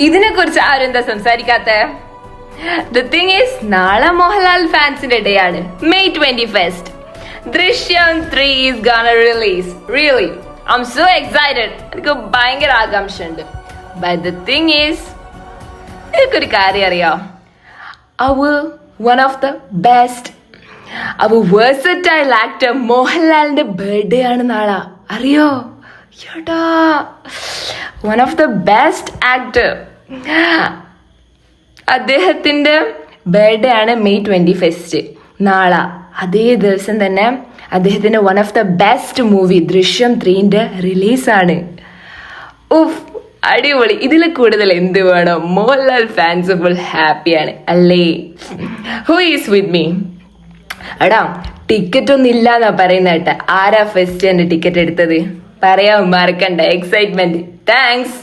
ഇതിനെ കുറിച്ച് ആരും എന്താ സംസാരിക്കാത്ത? ദ തിങ് ഈസ്, നാളെ മോഹൻലാൽ ഫാൻസിന്റെ ഡേ ആണ്, May 21st. ദൃശ്യം 3 is gonna release. Really, I'm so excited. എനിക്ക് ഭയങ്കര ആകാംക്ഷ ഉണ്ട്. But the thing is, എനിക്കൊരു കാര്യം അറിയാം. One of the best, our versatile actor മോഹൻലാലിന്റെ ബർത്ത്ഡേ ആണ് നാളെ. അറിയോ? യടാ, one of the best actor. അദ്ദേഹത്തിന്റെ ബർത്ത്ഡേ ആണ് May 21st നാളെ. അതേ ദിവസം തന്നെ അദ്ദേഹത്തിന്റെ one of the best movie ദൃശ്യം 3ന്റെ റിലീസാണ്. ഉഫ്, അടിപൊളി. ഇതിൽ കൂടുതൽ എന്ത് വേണം? മോഹൻലാൽ ഫാൻസ് ഫുൾ ഹാപ്പിയാണ് അല്ലേ? Who is with me? എടാ, ടിക്കറ്റ് ഒന്നും ഇല്ലാന്നാ പറയുന്ന കേട്ട. ആരാ ഫസ്റ്റ് എന്റെ ടിക്കറ്റ് എടുത്തത്? പറയാൻ മറക്കണ്ട. എക്സൈറ്റ്മെന്റ്. താങ്ക്സ്.